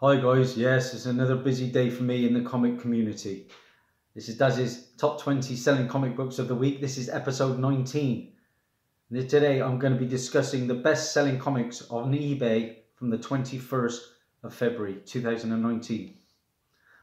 Hi guys, yes, it's another busy day for me in the comic community. This is Dazzie's top 20 selling comic books of the week. This is episode 19. And today I'm going to be discussing the best selling comics on eBay from the 21st of February 2019.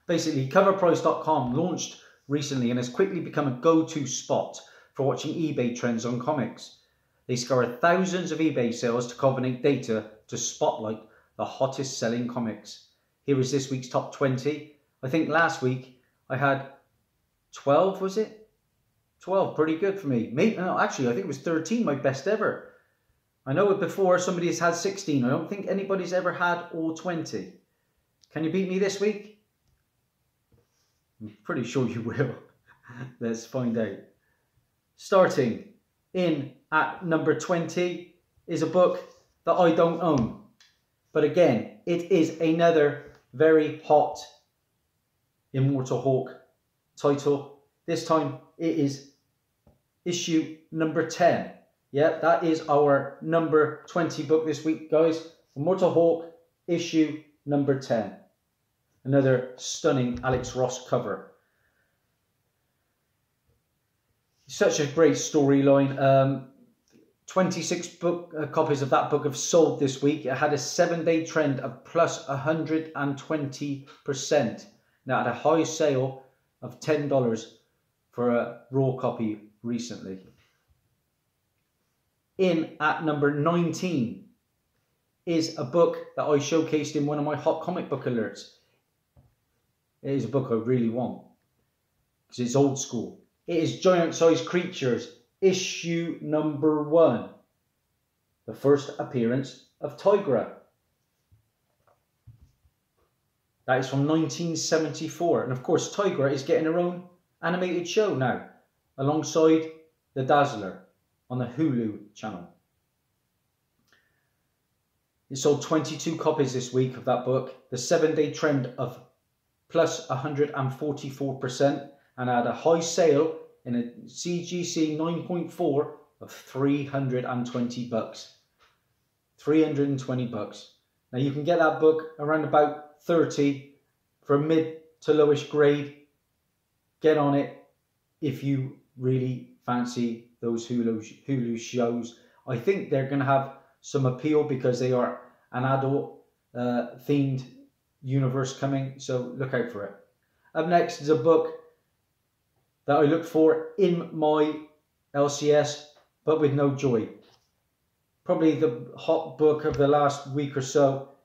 Basically, coverprice.com launched recently and has quickly become a go-to spot for watching eBay trends on comics. They scour thousands of eBay sales to culminate data to spotlight the hottest selling comics. Here is this week's top 20. I think last week I had 12, was it? 12, pretty good for me. No, actually, I think it was 13, my best ever. I know before somebody has had 16. I don't think anybody's ever had all 20. Can you beat me this week? I'm pretty sure you will. Let's find out. Starting in at number 20 is a book that I don't own. But again, it is another very hot Immortal Hulk title. This time it is issue number 10. Yeah, that is our number 20 book this week, guys. Immortal Hulk issue number 10. Another stunning Alex Ross cover. Such a great storyline. 26 copies of that book have sold this week. It had a 7-day trend of plus 120%. Now, at a high sale of $10 for a raw copy recently. In at number 19 is a book that I showcased in one of my hot comic book alerts. It is a book I really want because it's old school. It is Giant Sized Creatures, issue number 1. The first appearance of Tigra. That is from 1974. And of course, Tigra is getting her own animated show now, alongside the Dazzler on the Hulu channel. It sold 22 copies this week of that book. The 7-day trend of plus 144%, and had a high sale in a CGC 9.4 of $320. $320. Now you can get that book around about 30 for a mid to lowish grade. Get on it if you really fancy those Hulu shows. I think they're going to have some appeal because they are an adult themed universe coming, so look out for it. Up next is a book that I looked for in my LCS, but with no joy. Probably the hot book of the last week or so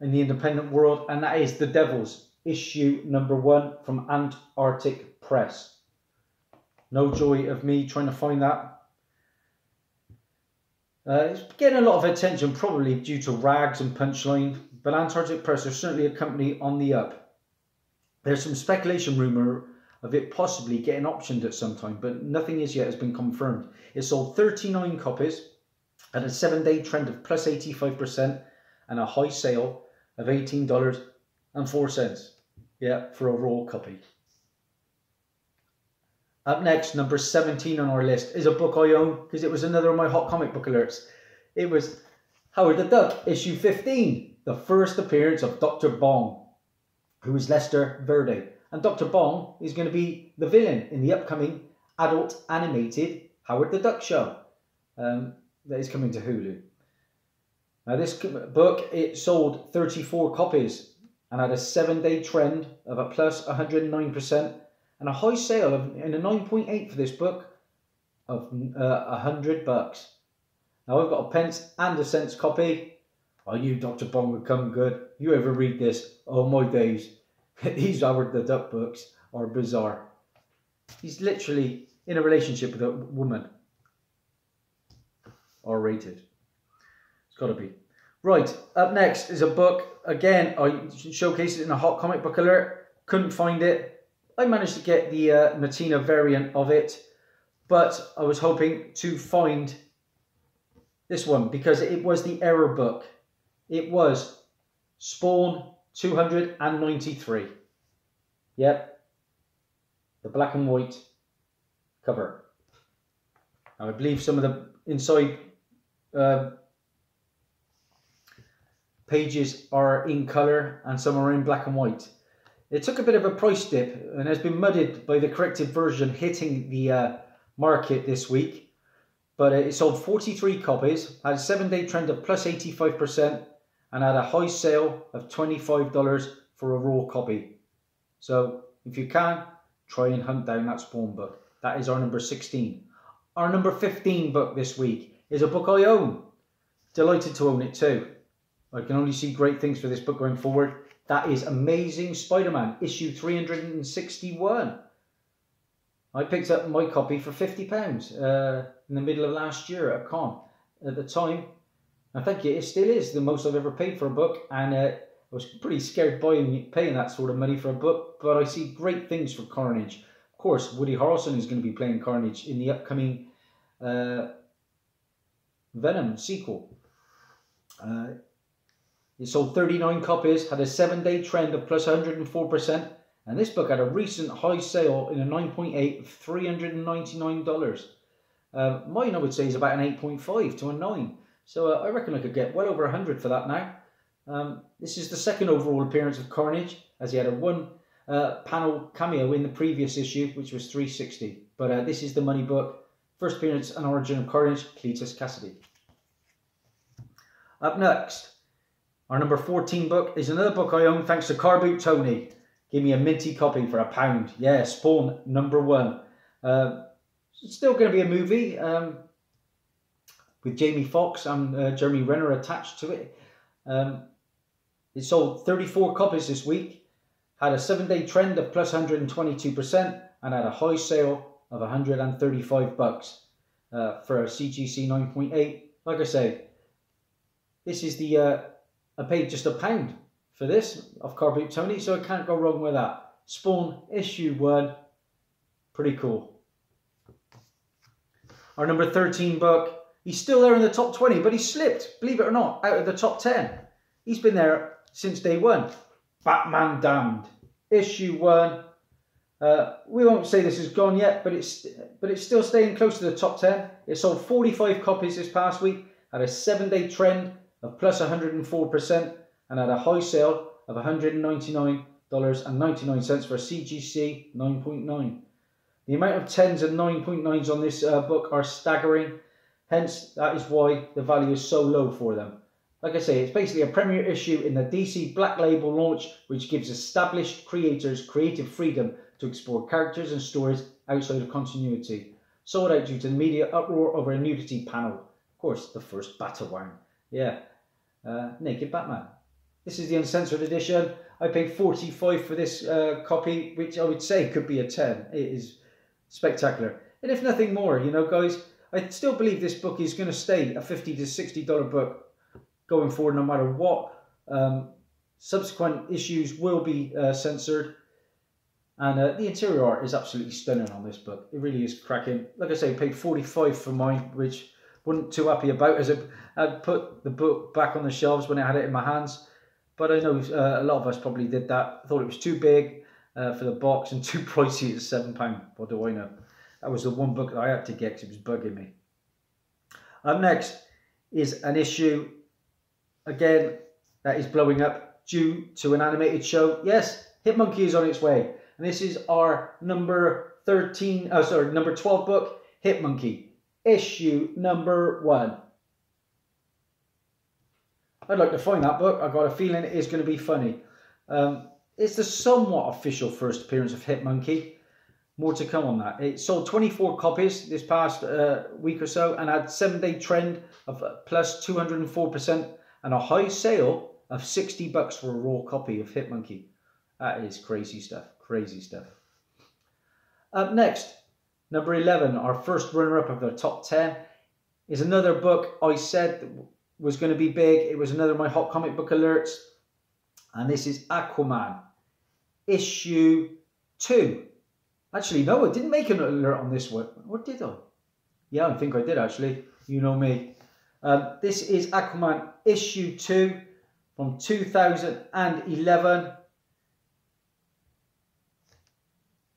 in the independent world, and that is The Devils, issue number 1 from Antarctic Press. No joy of me trying to find that. It's getting a lot of attention, probably due to Rags and Punchline, but Antarctic Press are certainly a company on the up. There's some speculation rumour of it possibly getting optioned at some time, but nothing as yet has been confirmed. It sold 39 copies at a 7-day trend of plus 85% and a high sale of $18.04. Yeah, for a raw copy. Up next, number 17 on our list, is a book I own because it was another of my hot comic book alerts. It was Howard the Duck, issue 15, the first appearance of Dr. Bong, who is Lester Verde. And Dr. Bong is going to be the villain in the upcoming adult animated Howard the Duck show that is coming to Hulu. Now this book, it sold 34 copies and had a 7-day trend of a plus 109% and a high sale in a 9.8 for this book of $100. Now I've got a pence and a cents copy. I knew Dr. Bong would come good. You ever read this? Oh my days. These Howard the Duck books are bizarre. He's literally in a relationship with a woman. R-rated. It's got to be. Right, up next is a book. Again, I showcased it in a hot comic book alert. Couldn't find it. I managed to get the Matina variant of it, but I was hoping to find this one because it was the error book. It was Spawn 293. Yep. The black and white cover. Now, I believe some of the inside pages are in colour and some are in black and white. It took a bit of a price dip and has been muddied by the corrected version hitting the market this week. But it sold 43 copies, had a 7-day trend of plus 85%, and had a high sale of $25 for a raw copy. So if you can, try and hunt down that Spawn book. That is our number 16. Our number 15 book this week is a book I own. Delighted to own it too. I can only see great things for this book going forward. That is Amazing Spider-Man, issue 361. I picked up my copy for £50 in the middle of last year at a con. At the time, I think it still is the most I've ever paid for a book, and I was pretty scared paying that sort of money for a book, but I see great things for Carnage. Of course, Woody Harrelson is going to be playing Carnage in the upcoming Venom sequel. It sold 39 copies, had a 7-day trend of plus 104%, and this book had a recent high sale in a 9.8 of $399. Mine, I would say, is about an 8.5 to a 9. So I reckon I could get well over 100 for that now. This is the second overall appearance of Carnage, as he had a one panel cameo in the previous issue, which was 360. But this is the money book. First appearance and origin of Carnage, Cletus Cassidy. Up next, our number 14 book is another book I own thanks to Car Boot Tony. Give me a minty copy for £1. Yeah, Spawn number 1. It's still going to be a movie with Jamie Foxx and Jeremy Renner attached to it. It sold 34 copies this week, had a 7-day trend of plus 122%, and had a high sale of $135 for a CGC 9.8. Like I say, this is the I paid just £1 for this off Car Boot Tony, so I can't go wrong with that. Spawn issue 1, pretty cool. Our number 13 book, he's still there in the top 20, but he slipped, believe it or not, out of the top 10. He's been there since day one. Batman Damned, issue 1. We won't say this is gone yet, but it's still staying close to the top 10. It sold 45 copies this past week, had a 7-day trend of plus 104%, and had a high sale of $199.99 for a CGC 9.9. The amount of 10s and 9.9s on this book are staggering, hence that is why the value is so low for them. Like I say, it's basically a premiere issue in the DC Black Label launch, which gives established creators creative freedom to explore characters and stories outside of continuity. Sold out due to the media uproar over a nudity panel. Of course, the first Batarang. Yeah, Naked Batman. This is the uncensored edition. I paid 45 for this copy, which I would say could be a 10. It is spectacular. And if nothing more, you know, guys, I still believe this book is going to stay a $50 to $60 book going forward, no matter what. Subsequent issues will be censored. And the interior art is absolutely stunning on this book. It really is cracking. Like I say, I paid 45 for mine, which wasn't too happy about, as I put the book back on the shelves when I had it in my hands. But I know a lot of us probably did that. I thought it was too big for the box and too pricey at £7. What do I know? That was the one book that I had to get because it was bugging me. Up next is an issue, again, that is blowing up due to an animated show. Yes, Hitmonkey is on its way. And this is our number 12 book, Hitmonkey, issue number 1. I'd like to find that book. I've got a feeling it is going to be funny. It's the somewhat official first appearance of Hitmonkey. More to come on that. It sold 24 copies this past week or so and had 7-day trend of plus 204% and a high sale of $60 for a raw copy of Hitmonkey. That is crazy stuff. Crazy stuff. Up next, number 11, our first runner-up of the top 10, is another book I said was going to be big. It was another of my hot comic book alerts. And this is Aquaman, issue 2. Actually, no, I didn't make an alert on this one. What did I? Yeah, I think I did, actually. You know me. This is Aquaman, issue 2 from 2011.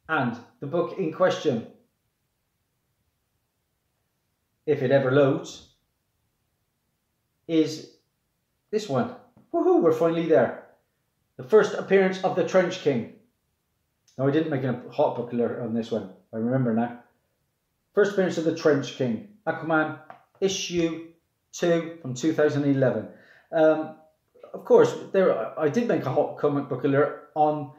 And the book in question, if it ever loads, is this one. Woohoo, we're finally there. The first appearance of the Trench King. No, I didn't make a hot book alert on this one. I remember now. First appearance of the Trench King. Aquaman, issue 2 from 2011. Of course, I did make a hot comic book alert on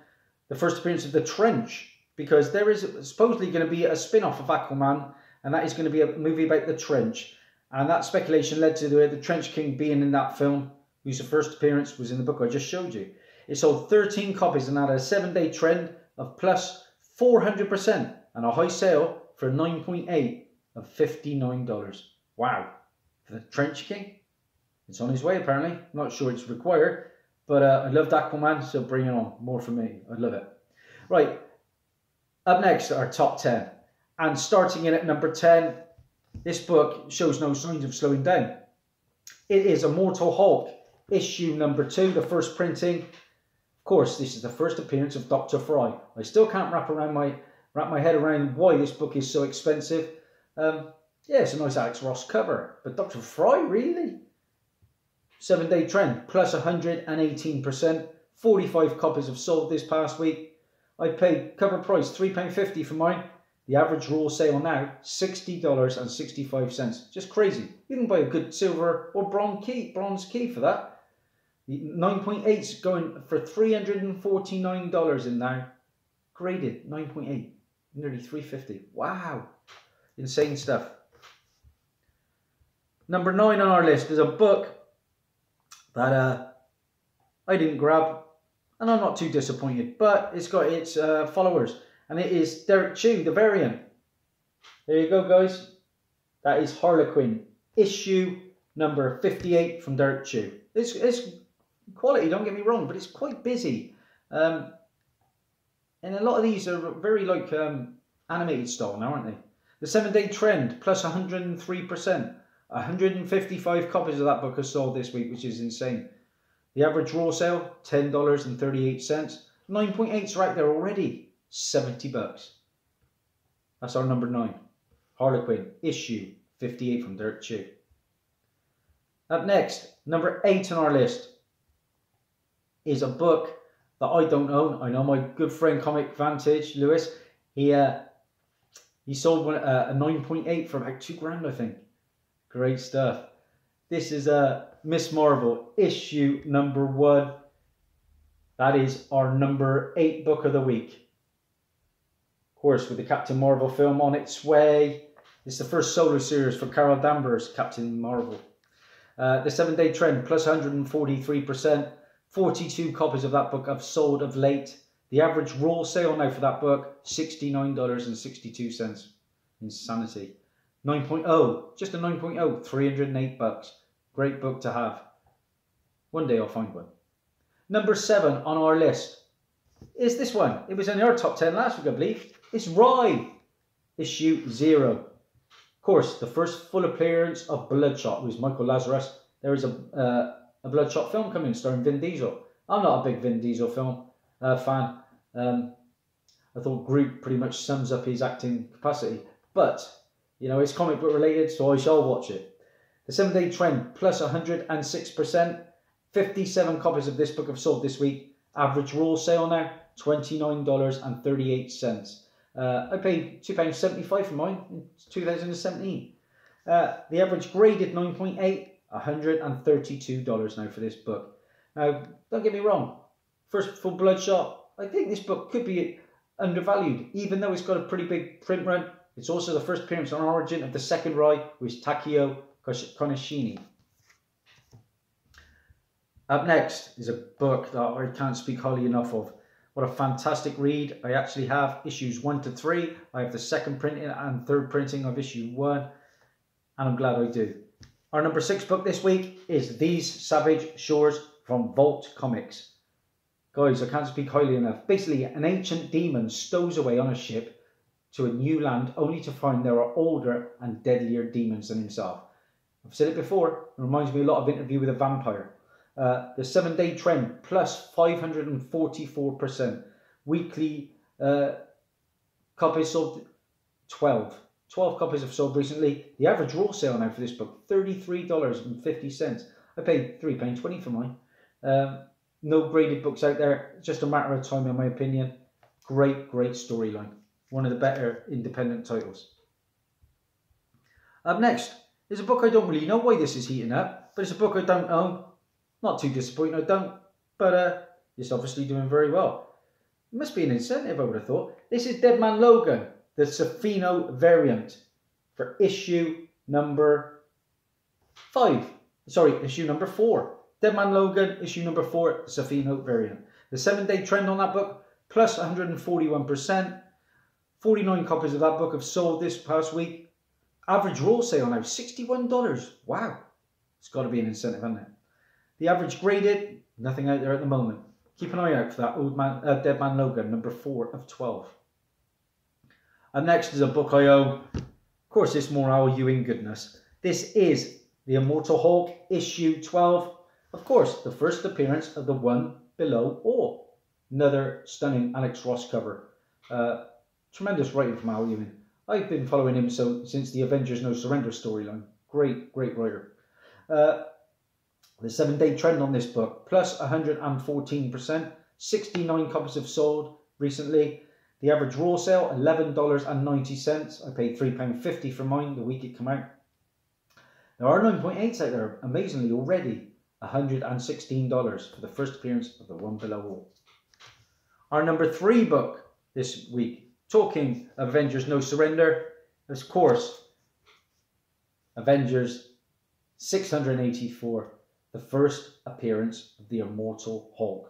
the first appearance of the Trench, because there is supposedly going to be a spin-off of Aquaman, and that is going to be a movie about the Trench. And that speculation led to the Trench King being in that film, whose first appearance was in the book I just showed you. It sold 13 copies and had a 7-day trend of plus 400% and a high sale for 9.8 of $59. Wow. For the Trench King? It's on his way apparently. Not sure it's required, but I loved Aquaman, so bring it on. More for me. I love it. Right. Up next, our top 10. And starting in at number 10, this book shows no signs of slowing down. It is Immortal Hulk, issue number 2, the first printing. Of course, this is the first appearance of Dr. Fry. I still can't wrap my head around why this book is so expensive. Yeah, it's a nice Alex Ross cover, but Dr. Fry, really? 7-day trend, plus 118%. 45 copies have sold this past week. I paid cover price £3.50 for mine. The average raw sale now, $60.65. Just crazy. You can buy a good silver or bronze key for that. The 9.8's going for $349 in now. Graded 9.8, nearly $350. Wow, insane stuff. Number 9 on our list is a book that I didn't grab, and I'm not too disappointed, but it's got its followers, and it is Derek Chew, the variant. There you go, guys. That is Harlequin, issue number 58 from Derek Chew. It's quality, don't get me wrong, but it's quite busy. And a lot of these are very like animated style now, aren't they? The 7-day trend, plus 103%. 155 copies of that book are sold this week, which is insane. The average raw sale, $10.38. 9.8's right there already, $70. That's our number 9. Harlequin, issue 58 from Derek Chew. Up next, number 8 on our list is a book that I don't own. I know my good friend Comic Vantage, Lewis, he sold one, a 9.8 for about $2,000, I think. Great stuff. This is Miss Marvel, issue number 1. That is our number 8 book of the week. Of course, with the Captain Marvel film on its way. It's the first solo series for Carol Danvers, Captain Marvel. The 7-day trend, plus 143%. 42 copies of that book have sold of late. The average raw sale now for that book, $69.62. Insanity. 9.0, just a 9.0, $308. Great book to have. One day I'll find one. Number 7 on our list is this one. It was in our top 10 last week, I believe. It's Rye, issue 0. Of course, the first full appearance of Bloodshot, who is Michael Lazarus. There is a Bloodshot film coming starring Vin Diesel. I'm not a big Vin Diesel film fan. I thought Groot pretty much sums up his acting capacity. But, you know, it's comic book related, so I shall watch it. The 7-day trend, plus 106%. 57 copies of this book have sold this week. Average raw sale now, $29.38. I paid £2.75 for mine in 2017. The average graded 9.8, $132 now for this book. Now, don't get me wrong. First full Bloodshot, I think this book could be undervalued, even though it's got a pretty big print run. It's also the first appearance on Origin of the second Rye, which is Takeo Konishini. Up next is a book that I can't speak highly enough of. What a fantastic read. I actually have issues 1 to 3. I have the second printing and third printing of issue 1. And I'm glad I do. Our number 6 book this week is These Savage Shores from Vault Comics. Guys, I can't speak highly enough. Basically, an ancient demon stows away on a ship to a new land only to find there are older and deadlier demons than himself. I've said it before. It reminds me a lot of Interview with a Vampire. The 7-day trend, plus 544%. Weekly copies sold, 12. 12 copies have sold recently. The average raw sale now for this book, $33.50. I paid £3.20 for mine. No graded books out there. It's just a matter of time, in my opinion. Great storyline. One of the better independent titles. Up next is a book I don't really know why this is heating up, but it's a book I don't own. Not too disappointing, I don't, but it's obviously doing very well. It must be an incentive, I would have thought. This is Dead Man Logan, the Safino variant, for issue number 4. Dead Man Logan, issue number 4, Safino variant. The 7-day trend on that book, plus 141%. 49 copies of that book have sold this past week. Average raw sale now, $61. Wow. It's got to be an incentive, hasn't it? The average graded, nothing out there at the moment. Keep an eye out for that Dead Man Logan, number 4 of 12. And next is a book I own. Of course, it's more Al Ewing goodness. This is The Immortal Hulk, issue 12. Of course, the first appearance of the One Below All. Another stunning Alex Ross cover. Tremendous writing from Al Ewing. I've been following him since the Avengers No Surrender storyline. Great writer. The 7-day trend on this book, plus 114%. 69 copies have sold recently. The average raw sale, $11.90. I paid £3.50 for mine the week it came out. There are 9.8s out there, amazingly, already. $116 for the first appearance of the One Below All. Our number 3 book this week, talking Avengers No Surrender, of course, Avengers 684, the first appearance of the Immortal Hulk.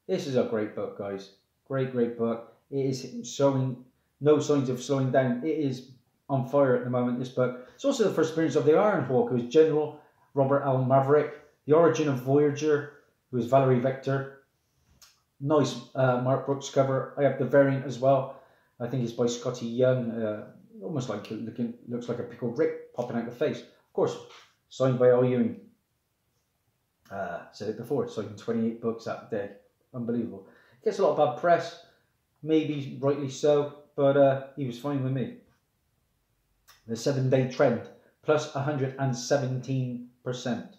This is a great book, guys. Great book. It is showing no signs of slowing down. It is on fire at the moment, this book. It's also the first appearance of the Iron Hawk, who is General Robert L. Maverick. The origin of Voyager, who is Valerie Vector. Nice Mark Brooks cover. I have the variant as well. I think it's by Scotty Young. Almost like looks like a pickled Rick popping out the face. Of course, signed by Al Ewing. Said it before, signed 28 books that day. Unbelievable. Gets a lot of bad press. Maybe rightly so, but he was fine with me. The 7-day trend, plus 117%.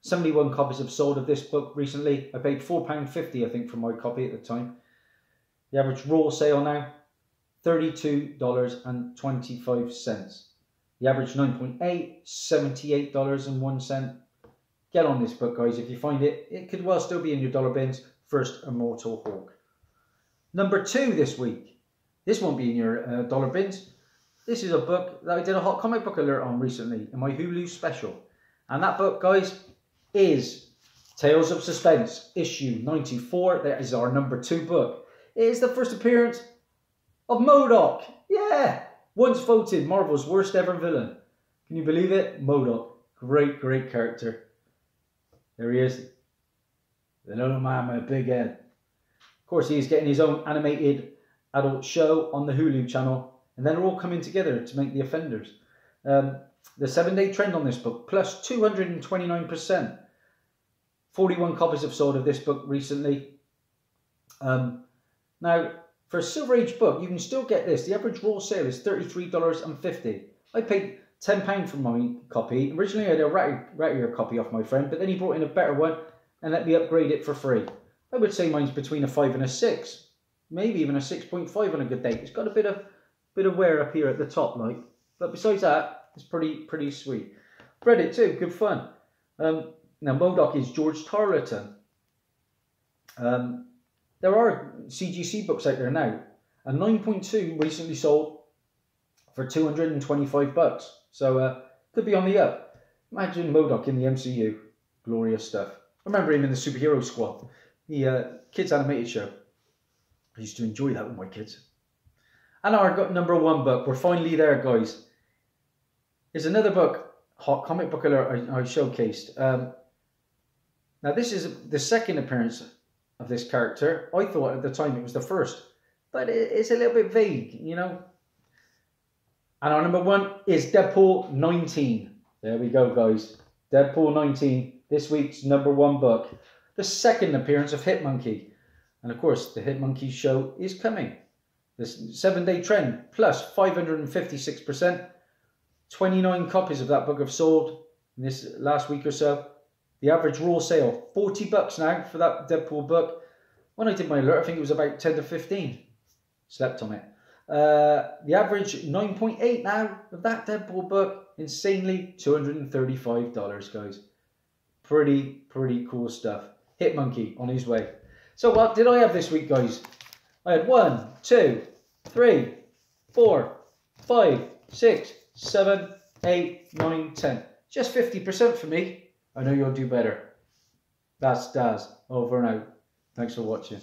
71 copies have sold of this book recently. I paid £4.50, I think, for my copy at the time. The average raw sale now, $32.25. The average 9.8, $78.01. Get on this book, guys. If you find it, it could well still be in your dollar bins. First Immortal Hulk. Number 2 this week. This won't be in your dollar bins. This is a book that I did a hot comic book alert on recently in my Hulu special. And that book, guys, is Tales of Suspense, issue 94. That is our number 2 book. It is the first appearance of MODOK. Yeah! Once voted Marvel's worst ever villain. Can you believe it? MODOK. Great character. There he is. The little man with a big head. Of course, he is getting his own animated adult show on the Hulu channel. And then they're all coming together to make The Offenders. The 7-day trend on this book, plus 229%. 41 copies have sold of this book recently. Now, for a Silver Age book, you can still get this. The average raw sale is $33.50. I paid £10 for my copy. Originally, I had a rattier copy off my friend, but then he brought in a better one and let me upgrade it for free. I would say mine's between a 5 and a 6. Maybe even a 6.5 on a good day. It's got a bit of wear up here at the top, like. But besides that, it's pretty sweet. Read it too, good fun. Now, MODOK is George Tarleton. There are CGC books out there now. A 9.2 recently sold for $225. So, could be on the up. Imagine MODOK in the MCU. Glorious stuff. I remember him in the Superhero Squad. The kids animated show. I used to enjoy that with my kids. And now I've got number 1 book. We're finally there, guys. Here's another book, hot comic book alert I showcased. Now this is the second appearance of this character. I thought at the time it was the first, but it's a little bit vague, you know. And our number 1 is Deadpool 19. There we go, guys. Deadpool 19, this week's number 1 book. The second appearance of Hitmonkey. And of course, the Hitmonkey show is coming. This 7-day trend, plus 556%. 29 copies of that book have sold in this last week or so. The average raw sale, $40 now for that Deadpool book. When I did my alert, I think it was about 10 to 15. Slept on it. The average 9.8 now of that Deadpool book. Insanely $235, guys. Pretty cool stuff. Hitmonkey on his way. So what did I have this week, guys? I had 1, 2, 3, 4, 5, 6, 7, 8, 9, 10. Just 50% for me. I know you'll do better. That's Daz. Over and out. Thanks for watching.